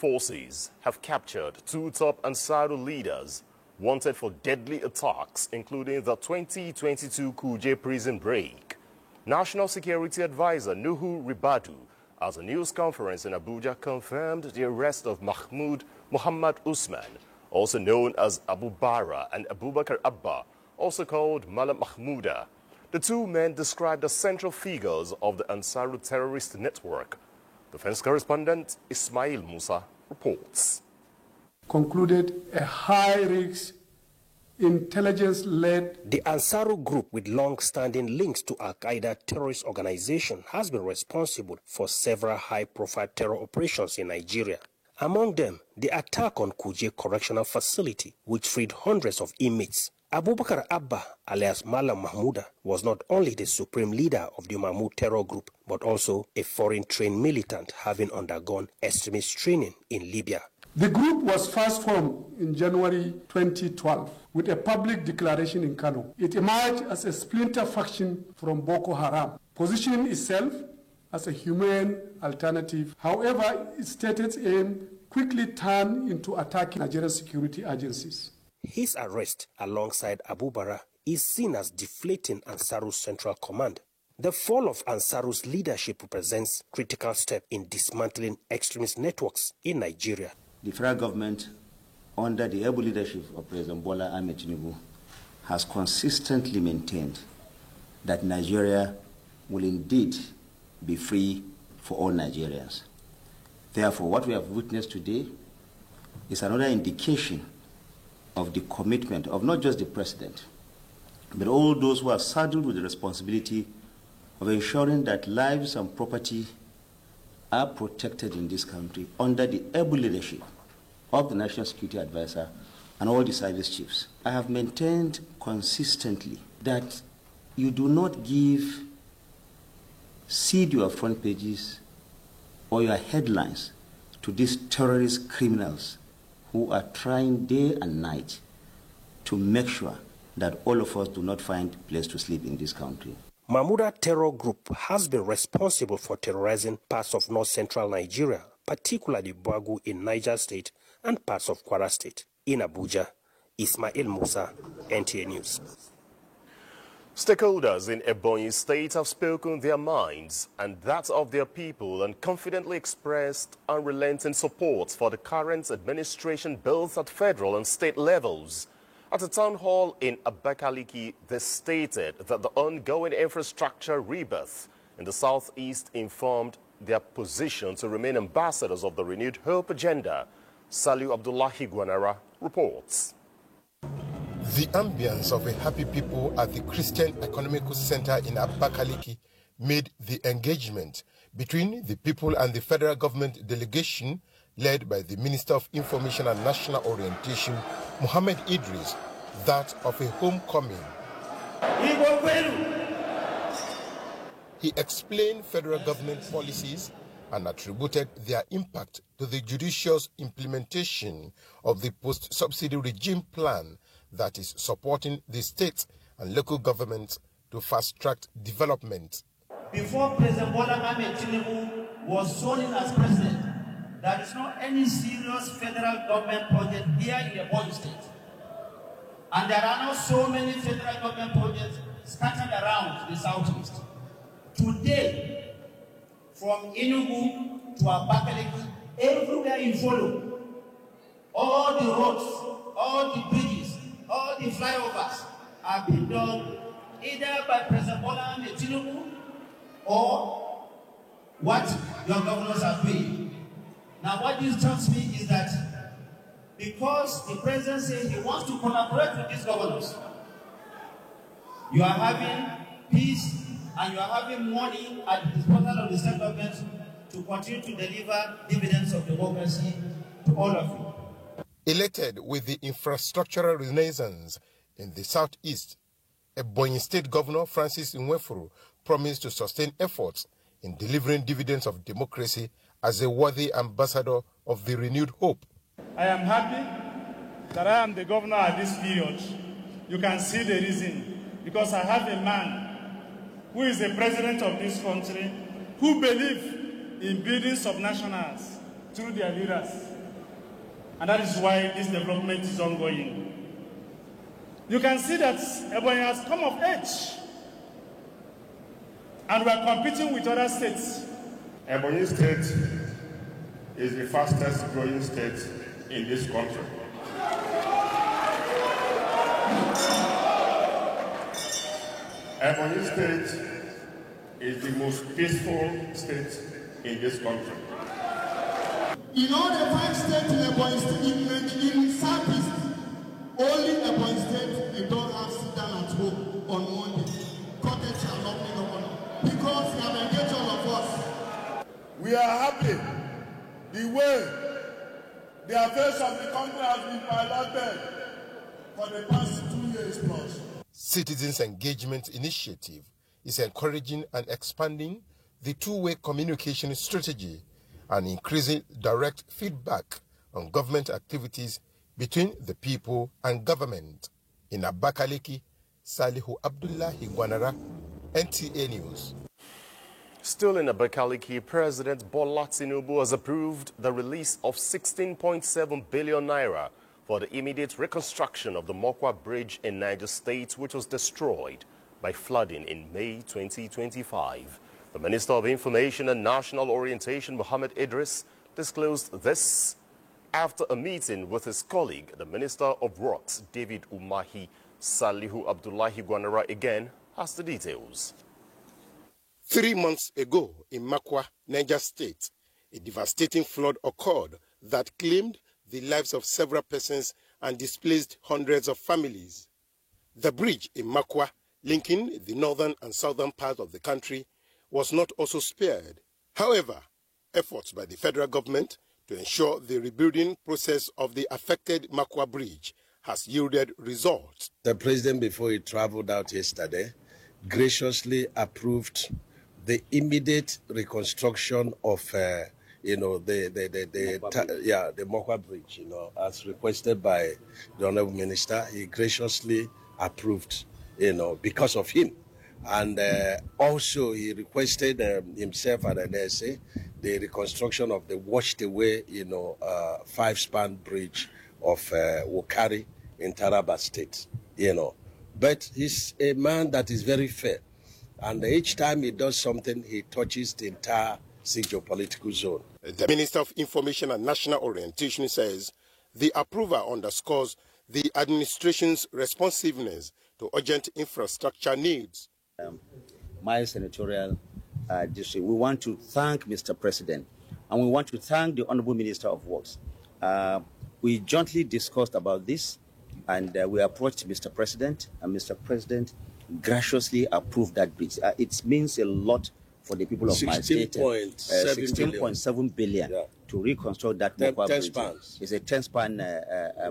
Forces have captured 2 top Ansaru leaders wanted for deadly attacks, including the 2022 Kuje prison break. National Security Advisor Nuhu Ribadu, at a news conference in Abuja, confirmed the arrest of Mahmoud Muhammad Usman, also known as Abu Bara, and Abubakar Abba, also called Malam Mahmouda. The 2 men described as central figures of the Ansaru terrorist network. Defense correspondent Ismail Musa reports. Concluded a high-risk intelligence-led. The Ansaru group, with long-standing links to Al-Qaeda terrorist organization, has been responsible for several high-profile terror operations in Nigeria. Among them, the attack on Kuje Correctional Facility, which freed hundreds of inmates. Abubakar Abba, alias Malam Mahmouda, was not only the supreme leader of the Mahmoud terror group, but also a foreign-trained militant having undergone extremist training in Libya. The group was first formed in January 2012 with a public declaration in Kano. It emerged as a splinter faction from Boko Haram, positioning itself as a humane alternative. However, its stated aim quickly turned into attacking Nigerian security agencies. His arrest, alongside Abu Bara, is seen as deflating Ansaru's central command. The fall of Ansaru's leadership represents a critical step in dismantling extremist networks in Nigeria. The federal government, under the able leadership of President Bola Ahmed Tinubu, has consistently maintained that Nigeria will indeed be free for all Nigerians. Therefore, what we have witnessed today is another indication of the commitment of not just the president, but all those who are saddled with the responsibility of ensuring that lives and property are protected in this country under the able leadership of the National Security Advisor and all the service chiefs. I have maintained consistently that you do not seed your front pages or your headlines to these terrorist criminals who are trying day and night to make sure that all of us do not find a place to sleep in this country. Mahmouda terror group has been responsible for terrorizing parts of north-central Nigeria, particularly Bagu in Niger State and parts of Kwara State. In Abuja, Ismail Musa, NTA News. Stakeholders in Ebonyi State have spoken their minds and that of their people and confidently expressed unrelenting support for the current administration both at federal and state levels. At a town hall in Abakaliki, they stated that the ongoing infrastructure rebirth in the southeast informed their position to remain ambassadors of the renewed hope agenda. Saliu Abdullahi Gwanara reports. The ambience of a happy people at the Christian Economical Center in Abakaliki made the engagement between the people and the federal government delegation led by the Minister of Information and National Orientation, Muhammad Idris, that of a homecoming. He explained federal government policies and attributed their impact to the judicious implementation of the post-subsidy regime plan that is supporting the state and local governments to fast-track development. Before President Bola Ahmed Tinubu was sworn in as president, there is not any serious federal government project here in the Ebonyi State. And there are now so many federal government projects scattered around the southeast. Today, from Enugu to Abakaliki, everywhere you follow, all the roads, all the bridges, all the flyovers are being done either by President Bola Ahmed Tinubu or what your governors are doing. Now, what this tells me is that because the president says he wants to collaborate with these governors, you are having peace and you are having money at the disposal of the state government to continue to deliver dividends of democracy to all of you. Elated with the infrastructural renaissance in the southeast, Ebonyi State Governor Francis Nwefuru promised to sustain efforts in delivering dividends of democracy as a worthy ambassador of the renewed hope. I am happy that I am the governor at this period. You can see the reason, because I have a man who is the president of this country, who believes in building subnationals, through their leaders. And that is why this development is ongoing. You can see that Ebonyi has come of age. And we are competing with other states. Ebonyi State is the fastest growing state in this country. Ebonyi State is the most peaceful state in this country. In all the 5 states in Ebonyi State, in Southeast, only Ebonyi State, they don't have sit down at home on Monday. Cottage shall not be no more. Because we have engaged all of us. We are happy the way the affairs of the country has been piloted for the past 2 years plus. Citizens Engagement Initiative is encouraging and expanding the two-way communication strategy and increasing direct feedback on government activities between the people and government. In Abakaliki, Salihu Abdullahi Gwanara, NTA News. Still in Abakaliki, President Bola Tinubu has approved the release of 16.7 billion naira for the immediate reconstruction of the Mokwa Bridge in Niger State, which was destroyed by flooding in May 2025. The Minister of Information and National Orientation, Mohammed Idris, disclosed this after a meeting with his colleague, the Minister of Works, David Umahi. Salihu Abdullahi Gwanara again has the details. 3 months ago in Makwa, Niger State, a devastating flood occurred that claimed the lives of several persons and displaced hundreds of families. The bridge in Makwa, linking the northern and southern part of the country, was not also spared. However, efforts by the federal government to ensure the rebuilding process of the affected Makwa Bridge has yielded results. The president, before he traveled out yesterday, graciously approved the immediate reconstruction of, the Mokwa Bridge, as requested by the Honorable Minister. He graciously approved, because of him. And also he requested himself and NSA the reconstruction of the washed away, 5-span bridge of Wokari in Taraba State, But he's a man that is very fair. And each time he does something, he touches the entire geopolitical zone. The Minister of Information and National Orientation says the approval underscores the administration's responsiveness to urgent infrastructure needs. My senatorial district, we want to thank Mr. President, and we want to thank the Honorable Minister of Works. We jointly discussed about this, and we approached Mr. President, and Mr. President graciously approved that bridge. It means a lot for the people of my state. 16.7 billion to reconstruct that Mokwa bridge. It's a 10-span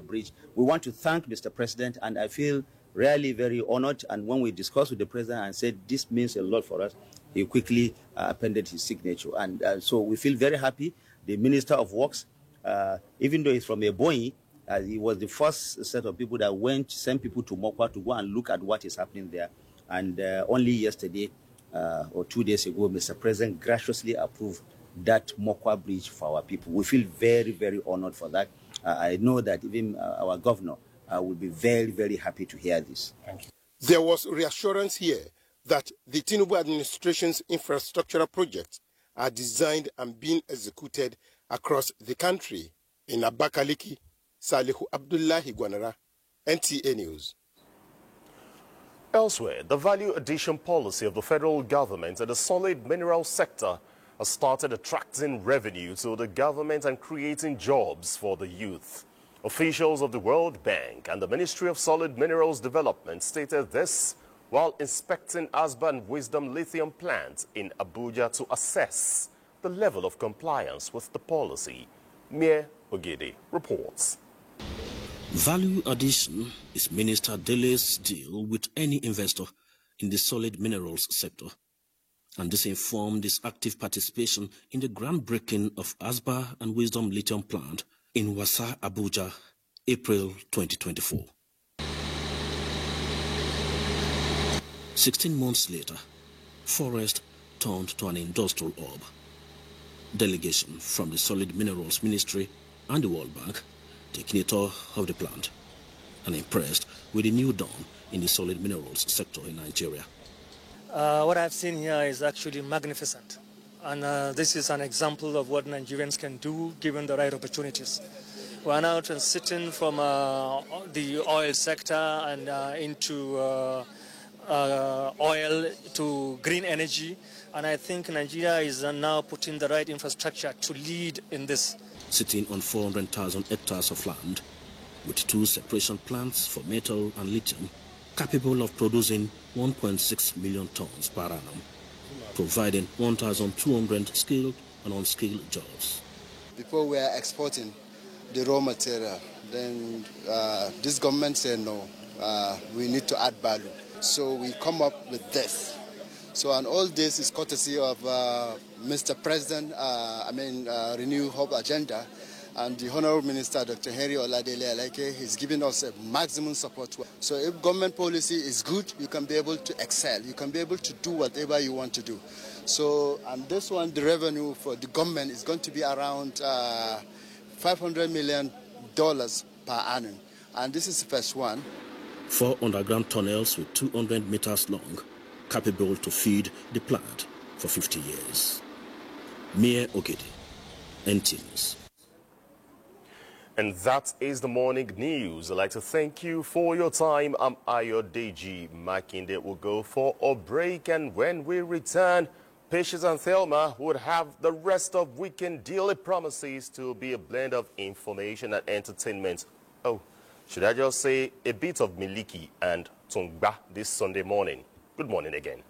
bridge. We want to thank Mr. President, and I feel really very honored. And when we discussed with the president and said this means a lot for us, he quickly appended his signature. And so we feel very happy. The Minister of Works, even though he's from Ebonyi, he was the first set of people that sent people to Mokwa to go and look at what is happening there. And only yesterday or 2 days ago, Mr. President graciously approved that Mokwa bridge for our people. We feel very, very honored for that. I know that even our governor will be very, very happy to hear this. Thank you. There was reassurance here that the Tinubu administration's infrastructural projects are designed and being executed across the country. In Abakaliki, Salihu Abdullahi Gwanara, NTA News. Elsewhere, the value addition policy of the federal government in the solid mineral sector has started attracting revenue to the government and creating jobs for the youth. Officials of the World Bank and the Ministry of Solid Minerals Development stated this while inspecting Asba and Wisdom lithium plant in Abuja to assess the level of compliance with the policy. Mie Ogede reports. Value addition is Minister Dele's deal with any investor in the solid minerals sector. And this informed his active participation in the groundbreaking of Asba and Wisdom lithium plant in Wasa, Abuja, April 2024. 16 months later, forest turned to an industrial hub. Delegation from the Solid Minerals Ministry and the World Bank taking a tour of the plant and impressed with the new dawn in the solid minerals sector in Nigeria. What I've seen here is actually magnificent. And this is an example of what Nigerians can do given the right opportunities. We're now transiting from the oil sector and into oil to green energy. And I think Nigeria is now putting the right infrastructure to lead in this. Sitting on 400,000 hectares of land, with 2 separation plants for metal and lithium, capable of producing 1.6 million tons per annum, providing 1,200 skilled and unskilled jobs. Before we are exporting the raw material, then this government said no, we need to add value. So we come up with this. So, and all this is courtesy of Mr. President, Renew Hope Agenda, and the Honorable Minister, Dr. Henry Oladele Aleke, is giving us a maximum support. So if government policy is good, you can be able to excel. You can be able to do whatever you want to do. So, and this one, the revenue for the government is going to be around $500 million per annum. And this is the first one. 4 underground tunnels with 200 meters long, capable to feed the plant for 50 years. Mia Ogede, NT News. And that is the morning news. I'd like to thank you for your time. I'm Ayodeji Makinde. We'll go for a break, and when we return, Patience and Thelma would have the rest of Weekend Daily Promises to be a blend of information and entertainment. Oh, should I just say a bit of Miliki and Tungba this Sunday morning? Good morning again.